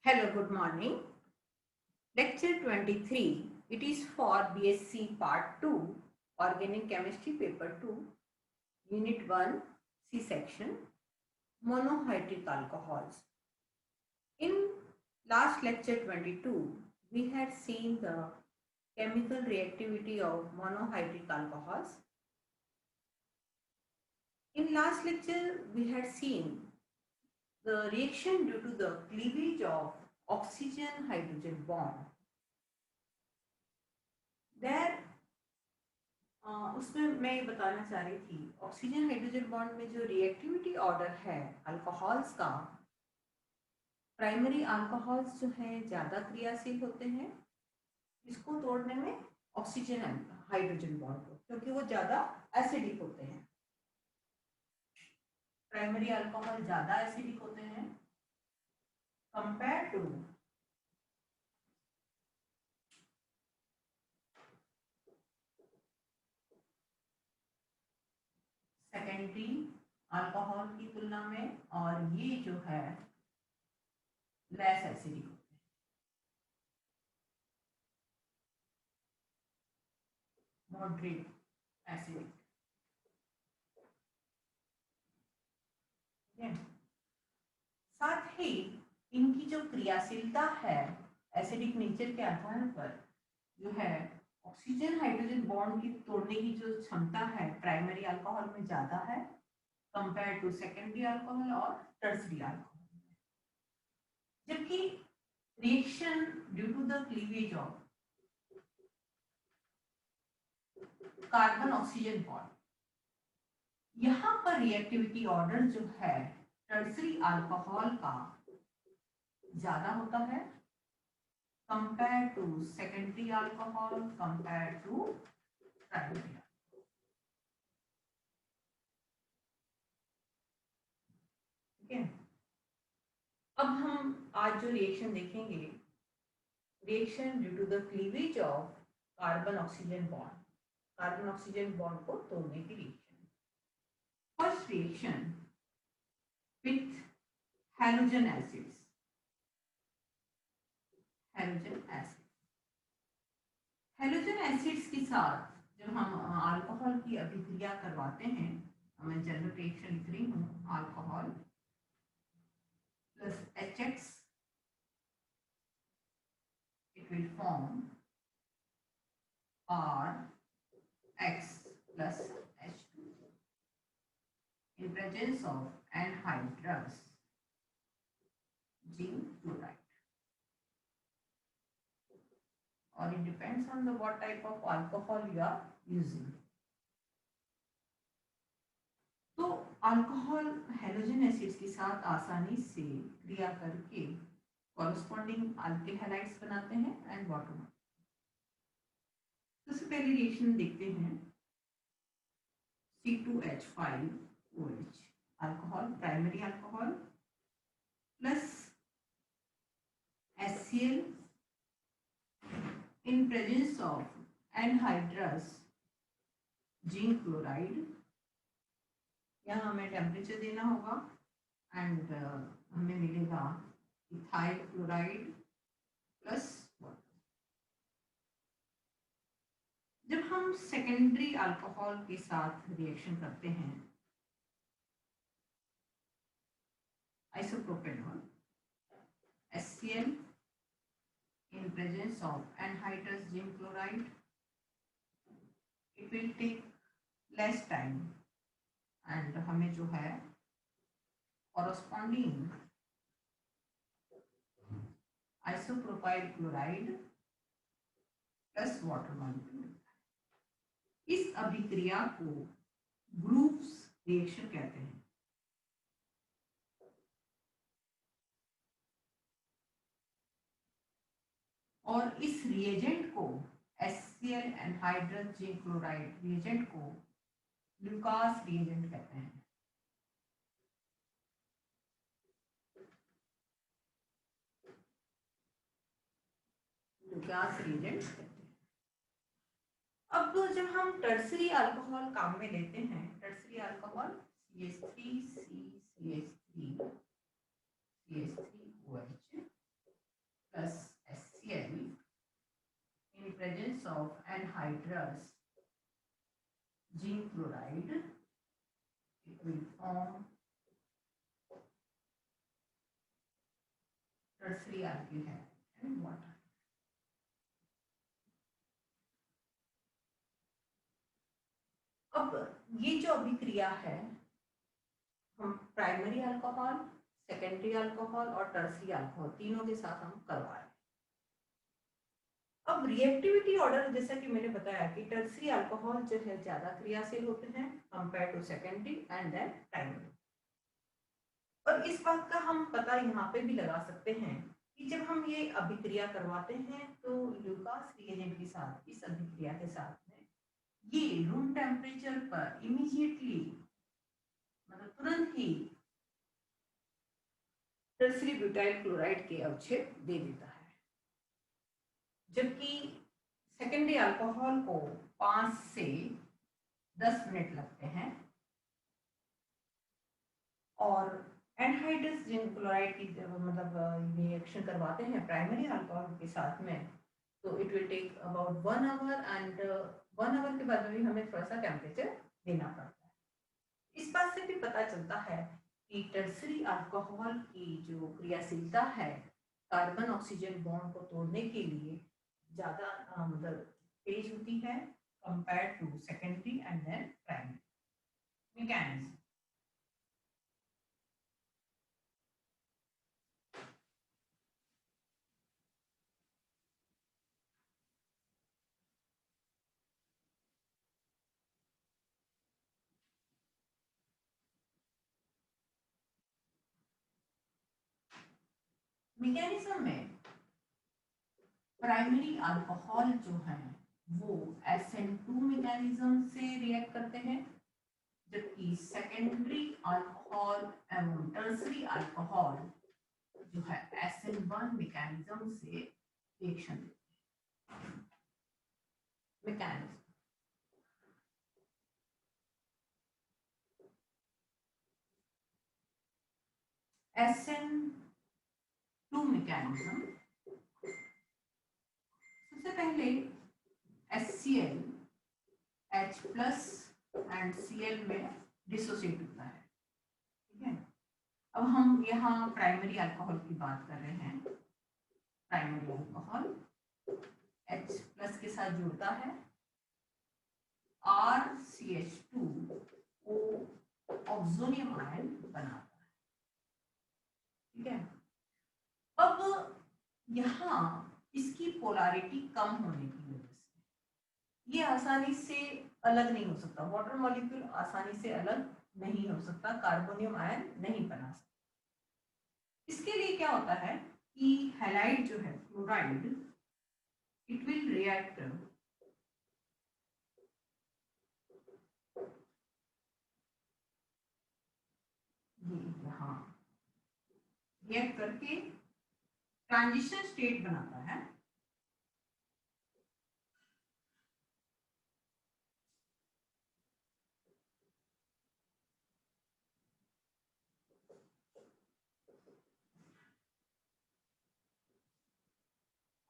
Hello, good morning. Lecture 23. It is for BSc Part 2, Organic Chemistry Paper 2, Unit 1, C section, Monohydrate alcohols. In last lecture 22, we had seen the chemical reactivity of monohydrate alcohols. In last lecture, we had seen the reaction due to the cleavage of oxygen-hydrogen bond. There उसमें मैं ये बताना चाह रही थी oxygen hydrogen bond में जो reactivity order है अल्कोहल्स का, प्राइमरी अल्कोहल्स जो है ज़्यादा क्रियाशील होते हैं इसको तोड़ने में ऑक्सीजन हाइड्रोजन बॉन्ड को, क्योंकि वो ज़्यादा एसिडिक होते हैं। प्राइमरी अल्कोहल ज़्यादा एसिडिक होते हैं कंपेयर टू सेकेंडरी अल्कोहल की तुलना में, और ये जो है लेस एसिडिक होते हैं, मॉडरेट एसिडिक। साथ ही इनकी जो क्रियाशीलता है एसिडिक नेचर के आधार पर जो है ऑक्सीजन हाइड्रोजन बॉन्ड की तोड़ने की जो क्षमता है प्राइमरी अल्कोहल में ज्यादा है कंपेयर टू सेकेंडरी अल्कोहल और टर्सरी अल्कोहल। जबकि reaction due to the cleavage of carbon oxygen bond, यहाँ पर रिएक्टिविटी ऑर्डर जो है टर्सरी अल्कोहल का ज्यादा होता है compare to secondary alcohol compare to primary. ठीक है, अब हम आज जो रिएक्शन देखेंगे, reaction due to the cleavage of carbon oxygen bond, carbon oxygen bond को तोड़ने की reaction. First reaction with halogen acids, halogen acid, halogen acids के साथ जब हम अल्कोहल की अभिक्रिया करवाते हैं, मैं जनरल रिएक्शन लिख रही हूँ, alcohol plus HX, it will form RX plus H2 in presence of anhydrous zinc chloride, or it depends on the what type of alcohol you are using. तो अल्कोहल हैलोजन एसिड्स के साथ आसानी से क्रिया करके कॉरेस्पॉन्डिंग अल्किल हैलाइड्स बनाते हैं and water. सबसे पहले रिएक्शन देखते हैं C2H5OH, alcohol primary alcohol plus HCl in presence of anhydrous zinc chloride। यहाँ हमें टेम्परेचर देना होगा एंड हमें मिलेगा इथाइल क्लोराइड प्लस वाटर। जब हम सेकेंडरी अल्कोहल के साथ रिएक्शन करते हैं, isopropanol HCl in presence of anhydrous zinc chloride, it will take less time and हमें जो है corresponding isopropyl chloride plus water molecule। इस अभिक्रिया को ग्रुप्स रिएक्शन कहते हैं। और इस रिएजेंट को HCl anhydrous zinc chloride reagent को लुकास रिएजेंट कहते हैं। लुकास रिएजेंट कहते हैं। अब तो जब हम टर्सरी अल्कोहल काम में लेते हैं, tertiary alcohol CH3CCH3CH3OH tertiary alkyl है एंड वाटर। अब ये जो अभिक्रिया है हम प्राइमरी अल्कोहल, सेकेंडरी अल्कोहल और टर्सरी अल्कोहल तीनों के साथ हम करवा रहे हैं। अब रिएक्टिविटी ऑर्डर जैसा कि मैंने बताया कि टर्सरी अल्कोहल जो है ज्यादा क्रियाशील होते हैं compare to secondary and then primary. और इस बात का हम पता यहाँ पे भी लगा सकते हैं कि जब हम ये अभिक्रिया करवाते हैं तो ल्यूकास रिएजेंट के साथ इस अभिक्रिया के साथ में ये रूम टेम्परेचर पर इमीडिएटली मतलब तुरंत ही टर्सरी ब्यूटाइल क्लोराइड के अवक्षेप दे देता है, जबकि सेकेंडरी अल्कोहल को 5 से 10 मिनट लगते हैं। और एनहाइड्रस जिन क्लोराइड की मतलब रिएक्शन करवाते हैं प्राइमरी अल्कोहल के साथ में तो it will take about 1 hour and 1 hour के बाद भी हमें थोड़ा सा टेम्परेचर देना पड़ता है। इस बात से भी पता चलता है कि टर्सरी अल्कोहल की जो क्रियाशीलता है कार्बन ऑक्सीजन बॉन्ड को तोड़ने के लिए ज़्यादा मतलब तेज होती है compare to secondary and then primary mechanism. Mechanism में प्राइमरी अल्कोहल जो है वो SN2 मैकेनिज्म से रिएक्ट करते हैं, जबकि सेकेंडरी अल्कोहल एवं टर्सरी अल्कोहल जो है SN1 मैकेनिज्म से रिएक्शन देते हैं। मैकेनिज्म SN2 मैकेनिज्म सबसे पहले HCl H+ एंड Cl में डिसोसिएट होता है, ठीक है। अब हम यहाँ प्राइमरी अल्कोहल की बात कर रहे हैं। प्राइमरी अल्कोहल H+ के साथ जुड़ता है RCH2O ऑक्सोनियम आयन बनाता है, ठीक है। अब यहाँ इसकी पोलैरिटी कम होने की वजह से ये आसानी से अलग नहीं हो सकता, वाटर मॉलिक्यूल आसानी से अलग नहीं हो सकता, कार्बोनियम आयन नहीं बना सकता। इसके लिए क्या होता है कि हैलाइड जो है क्लोराइड इट विल रिएक्ट यहाँ रिएक्ट करके ट्रांजिशन स्टेट बनाता है।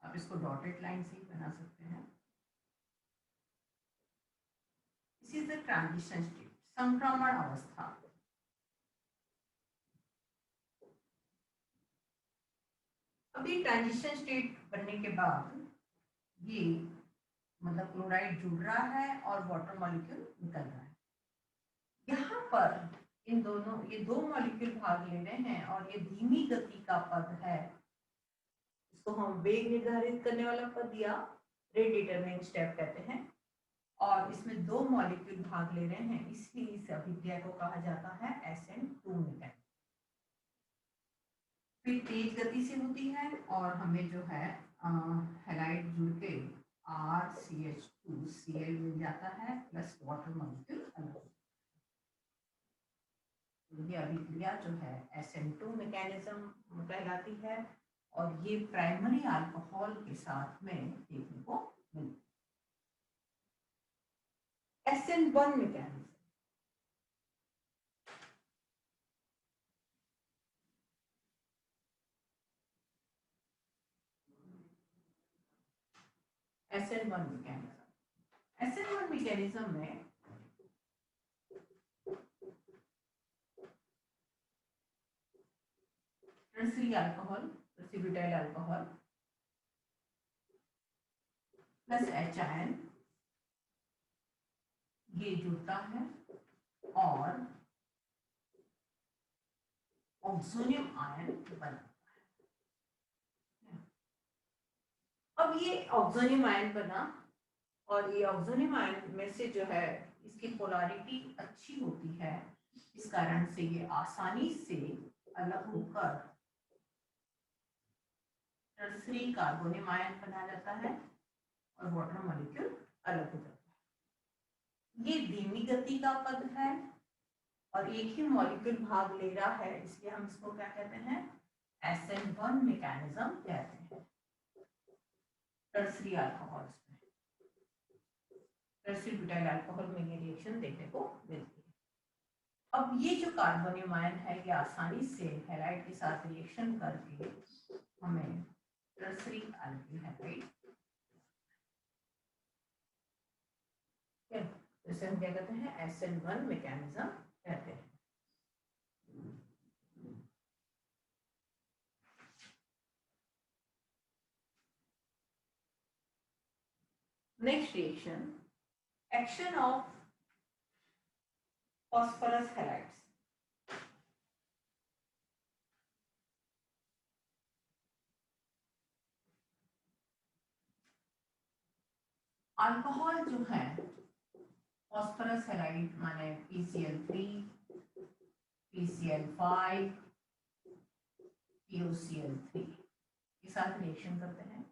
आप इसको डॉटेड लाइन से ही बना सकते हैं। This is the transition state, संक्रमण अवस्था। अभी ट्रांजिशन स्टेट बनने के बाद ये मतलब क्लोराइड जुड़ रहा है और वाटर मॉलिक्यूल निकल रहा है। यहाँ पर इन दोनों ये दो मॉलिक्यूल भाग ले रहे हैं और ये धीमी गति का पद है, इसको हम वेग निर्धारित करने वाला पद या रेट डिटरमिनिंग स्टेप कहते हैं। और इसमें दो मॉलिक्यूल भाग ले रहे हैं, इसलिए इस अभिक्रिया को कहा जाता है SN2 मैकेनिज्म। फिर तेज गति से होती है और हमें जो है हैलाइड जुड़ के RCH2Cl मिल जाता है प्लस वाटर मॉलिक्यूल अलग। ये अभिक्रिया जो है SN2 मैकेनिज्म कहलाती है और ये प्राइमरी अल्कोहल के साथ में देखने को मिलती है। SN1 mechanism SN1 mechanism SN1 mechanism में टर्सरी अल्कोहल तो ब्यूटाइल अल्कोहल प्लस HIN ये जुड़ता है और ऑक्सोनियम आयन बनता है। अब ये ऑक्सोनियम आयन बना और ये ऑक्सोनियम आयन में से जो है इसकी पोलैरिटी अच्छी होती है, इस कारण से ये आसानी से अलग होकर टर्सरी कार्बोनियम आयन बना जाता है और वाटर मॉलिक्यूल अलग हो जाता है। ये धीमी गति का पद है और एक ही मॉलिक्यूल भाग ले रहा है, इसलिए हम इसको क्या कहते हैं, SN1 मैकेनिज्म कहते हैं टर्सरी अल्कोहल्स में। टर्सरी ब्यूटाइल अल्कोहल में ये रिएक्शन देखने को मिलती है। अब ये जो कार्बोनियम आयन है ये आसानी से हैलाइड के साथ रिएक्शन करके हमें टर्सरी अल्किल हैलाइड, इसे हम क्या कहते हैं, SN1 मैकेनिज्म कहते हैं। Next reaction, action of phosphorus halides. Alcohol जो है फॉस्फोरस हैलाइड माने PCl3, PCl5, POCl3 के साथ रिएक्शन करते हैं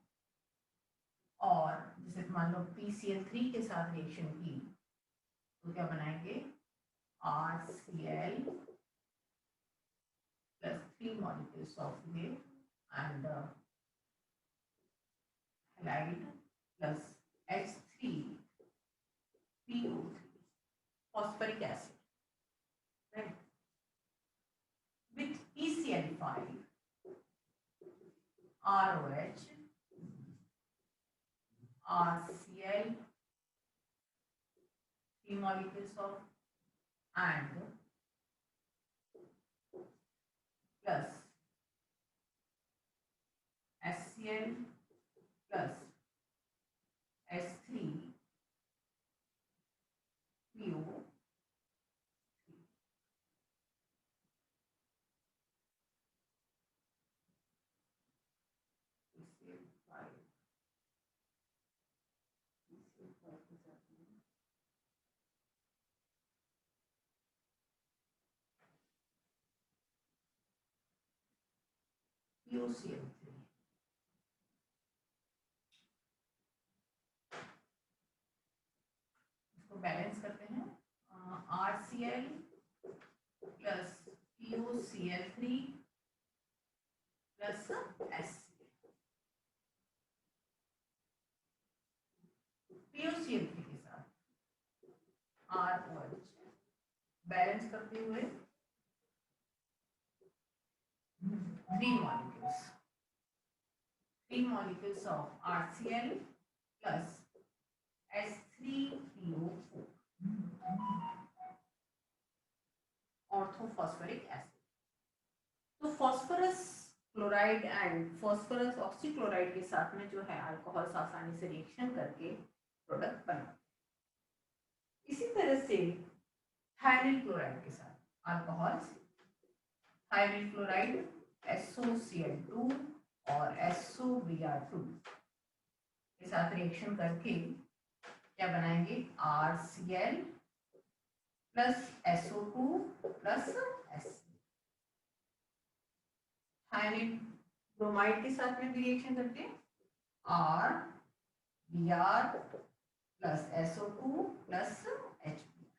और जैसे मान लो PCl3 के साथ रिएक्शन की तो क्या बनाएंगे, RCl plus 3 molecules of A and halide plus H3PO3 phosphoric acid, right? With PCl5 ROH RCl 3 molecules of and plus HCl plus H3PO3 POCl3 इसको बैलेंस करते हैं, RCl plus POCl3 plus POCl3 के साथ ROH balance करते हुए 3 molecules of RCl plus H3PO4 orthophosphoric acid. तो phosphorus chloride and phosphorus oxychloride के साथ में जो है अल्कोहल्स आसानी से रिएक्शन करके प्रोडक्ट बनाते हैं। इसी तरह से थायरिल क्लोराइड के साथ अल्कोहल्स, थायरिल क्लोराइड SOCl2 और SOBr2 के साथ रिएक्शन करके क्या बनाएंगे, RCl plus SO2 plus S। Thionyl bromide के साथ में भी रिएक्शन करके RBr plus SO2 plus HBr।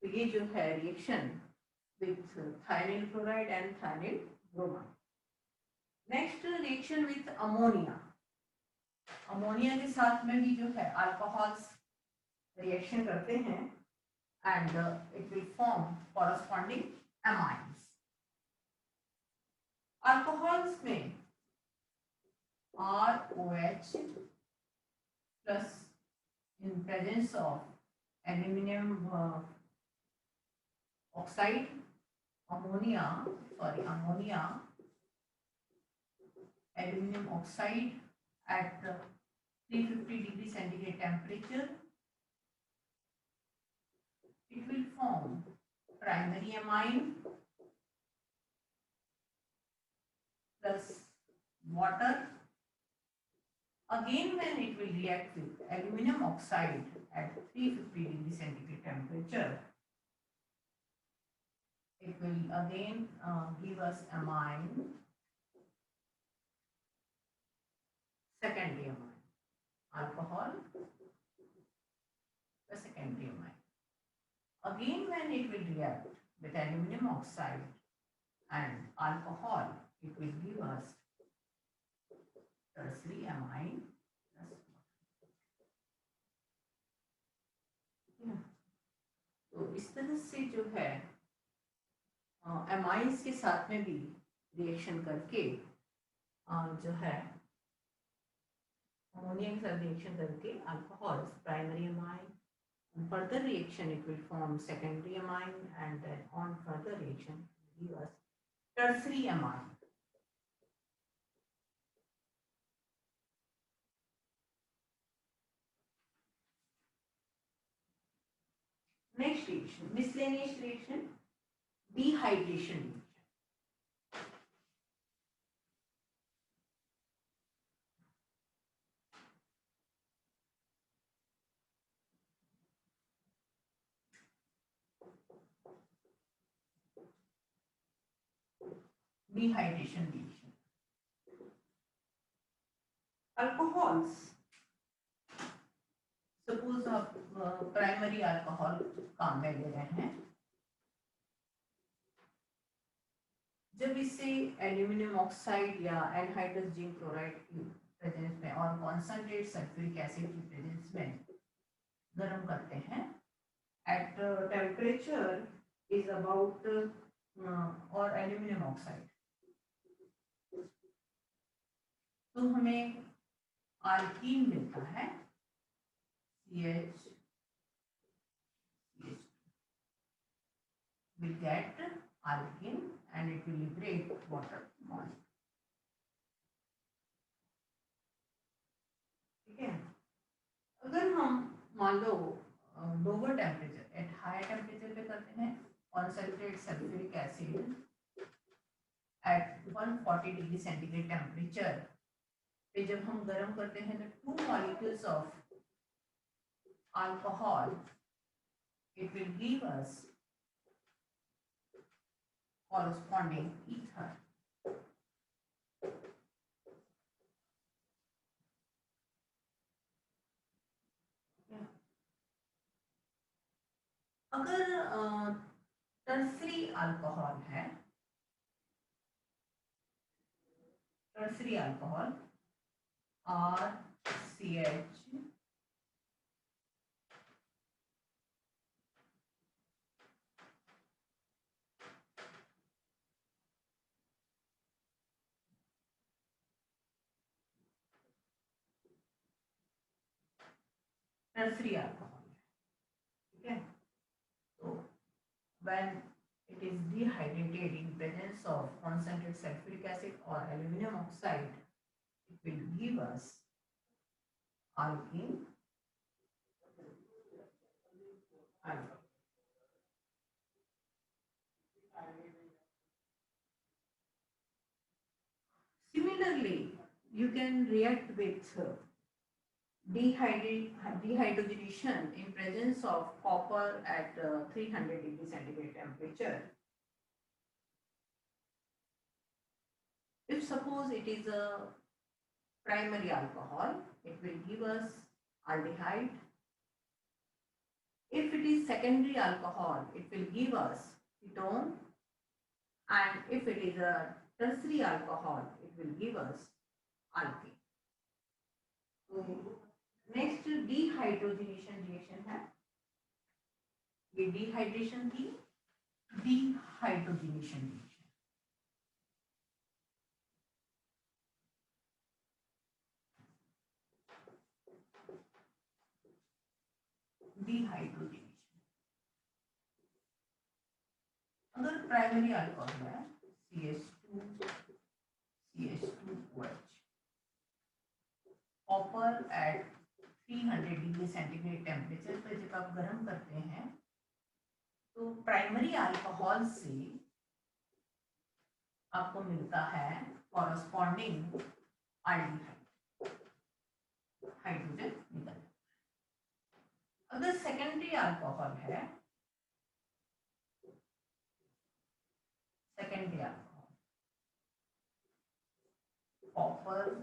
तो ये जो है reaction with thionyl chloride and thionyl bromide. Next reaction with ammonia. Ammonia के साथ में भी जो है अल्कोहल्स रिएक्शन करते हैं and it will form corresponding amines. Alcohols में ROH plus in presence of aluminum oxide, ammonia aluminum oxide at 350 degree centigrade temperature, it will form primary amine plus water. Again, when it will react with aluminum oxide at 350 degree centigrade temperature, it will again give us amine, secondary amine, alcohol, the secondary amine. Again, when it will react with aluminum oxide and alcohol, it will give us tertiary amine plus water. तो इस तरह से जो है amines के साथ में भी रिएक्शन करके जो है अमोनिया के साथ रिएक्शन करके alcohols primary amine, on further reaction it will form secondary amine, and then on further reaction it will give us tertiary amine. Next reaction, miscellaneous reaction, dehydration reaction. Dehydration reaction. Alcohols. Suppose आप primary alcohol काम में ले रहे हैं, जब इसे aluminium oxide या anhydrous zinc chloride की प्रेजेंस में और कॉन्सनट्रेट सल्फ्यूरिक एसिड की प्रेजेंस में गर्म करते हैं at temperature is about और एल्यूमिनियम ऑक्साइड, तो हमें आल्कीन मिलता है CH will get alkene and it will liberate water molecule. ठीक है, अगर हम मान लो lower temperature at higher temperature पे करते हैं concentrate sulphuric acid at 140 degree centigrade temperature पे जब हम गर्म करते हैं तो 2 molecules of alcohol, it will give us corresponding ether. अगर टर्सरी अल्कोहल है, tertiary alcohol RCH tertiary alcohol, ठीक है, तो when it is dehydrated in presence of concentrated sulfuric acid or aluminum oxide, it will give us alkene alcohol. Similarly, you can react with dehydrogenation in presence of copper at 300 degree centigrade temperature. If suppose it is a primary alcohol, it will give us aldehyde. If it is secondary alcohol, it will give us ketone, and if it is a tertiary alcohol, it will give us alkene. Next dehydrogenation reaction है, ये dehydration थी, dehydrogenation reaction, dehydrogenation अगर primary alcohol है CH2CH2OH, copper at 300 degree centigrade temperature पर जब आप गर्म करते हैं तो प्राइमरी अल्कोहल से आपको मिलता है कॉरस्पॉन्डिंग एल्डिहाइड, हाइड्रोजन निकल। अगर सेकेंडरी अल्कोहल है, secondary alcohol copper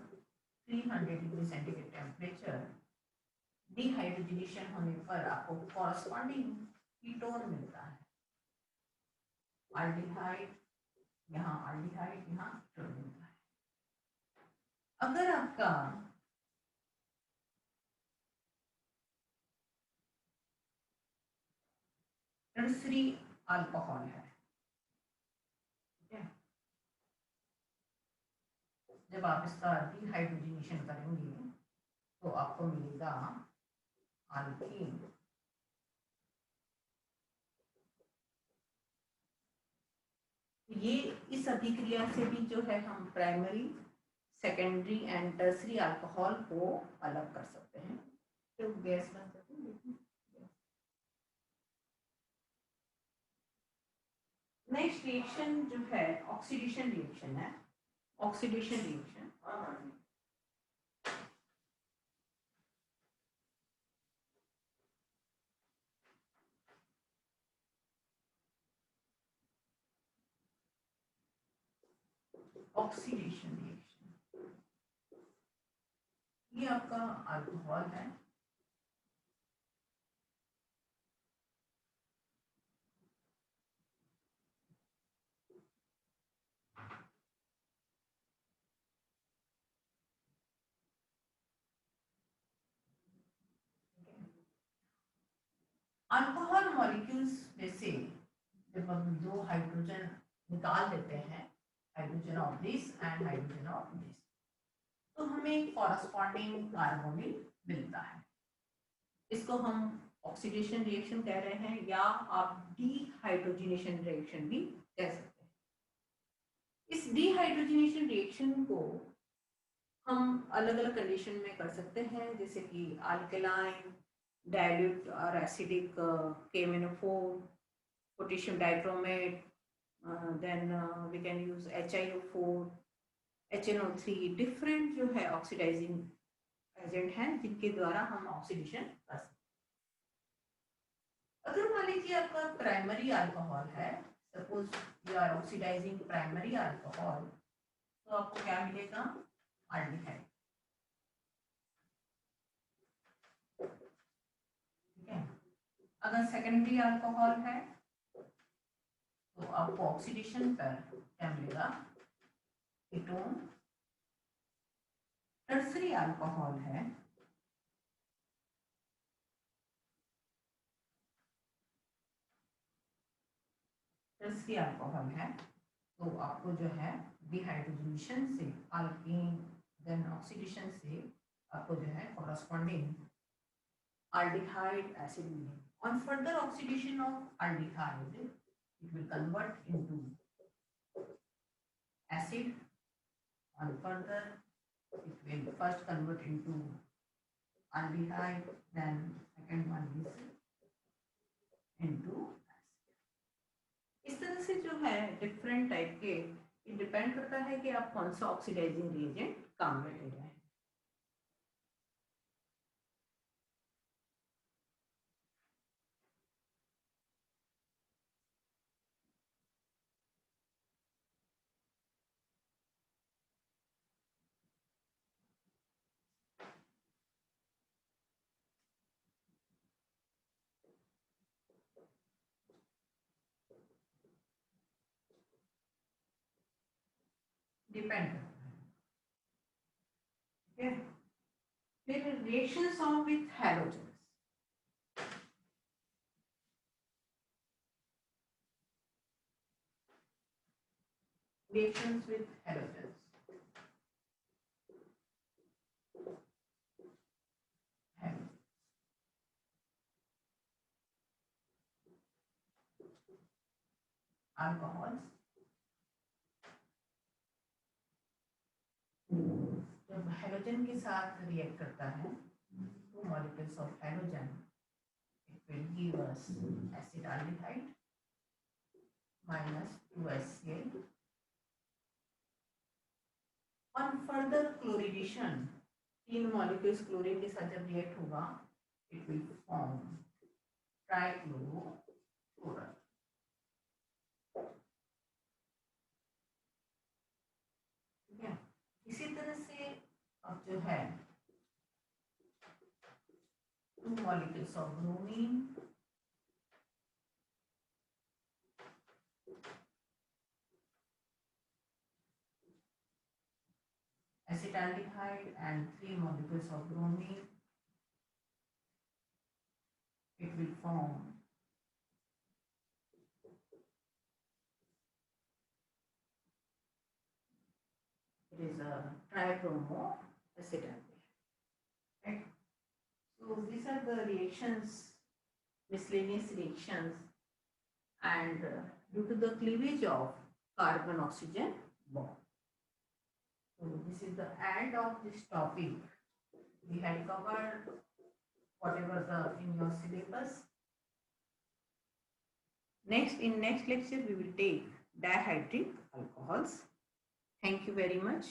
300 degree centigrade temperature, dehydrogenation होने पर आपको कॉरस्पॉन्डिंग कीटोन मिलता है, एल्डिहाइड, यहाँ एल्डिहाइड, यहाँ कीटोन मिलता है। अगर आपका टर्सरी अल्कोहल है, ठीक है, जब आप इसका डिहाइड्रोजनेशन करेंगे तो आपको मिलेगा अल्कीन। ये इस अभिक्रिया से भी जो है हम primary, secondary and tertiary alcohol को अलग कर सकते हैं। तो गैस बन सकती है। नेक्स्ट रिएक्शन जो है ऑक्सीडेशन रिएक्शन है, ऑक्सीडेशन रिएक्शन। ऑक्सीडेशन रिएक्शन, ये आपका अल्कोहल है, अल्कोहल मॉलिक्यूल्स में से जब हम दो हाइड्रोजन निकाल देते हैं, hydrogen of this and hydrogen of this, तो हमें कॉरस्पॉन्डिंग कार्बोनिल मिलता है। इसको हम ऑक्सीडेशन रिएक्शन कह रहे हैं या आप डिहाइड्रोजनेशन रिएक्शन भी कह सकते हैं। इस डिहाइड्रोजनेशन रिएक्शन को हम अलग अलग कंडीशन में कर सकते हैं, जैसे कि अल्कलाइन, डाइल्यूट और acidic KMnO4, potassium dichromate, then we can use HiO4, HNO3, different जो है ऑक्सीडाइजिंग एजेंट हैं जिनके द्वारा हम ऑक्सीडेशन कर सकते हैं। अगर मान लीजिए आपका प्राइमरी अल्कोहल है, suppose you are oxidizing primary alcohol, तो आपको क्या मिलेगा? एल्डिहाइड, ठीक है। अगर सेकेंडरी अल्कोहल है तो आपको ऑक्सीडेशन पर क्या मिलेगा? कीटोन। टर्सरी अल्कोहल है, टर्सरी अल्कोहल है तो आपको जो है डिहाइड्रोजनेशन से अल्कीन, देन ऑक्सीडेशन से आपको जो है corresponding aldehyde acid mineral. On further oxidation of aldehyde, it will convert into acid. On further, it will first convert into aldehyde, then second one is into acid. इस तरह से जो है different type के, ये डिपेंड करता है कि आप कौन सा ऑक्सीडाइजिंग रिएजेंट काम में ले रहे हैं। डिपेंड करता है, ठीक है। फिर reactions of with halogen, reactions with halogens. Alcohols. जब हैलोजन के साथ रिएक्ट करता है, 2 molecules of halogen, it will give us acetaldehyde minus 2HCl. On further chlorination, 3 molecules chlorine के साथ जब रिएक्ट होगा, it will form trichlorofluoride. ठीक है, इसी तरह से अब जो है 2 molecules of bromine, acetaldehyde and 3 molecules of bromine, it will form it is a tribromo acetaldehyde, right? So these are the reactions, miscellaneous reactions, and due to the cleavage of carbon oxygen bond. So this is the end of this topic. We had covered whatever the in your syllabus. In next lecture we will take dihydric alcohols. Thank you very much.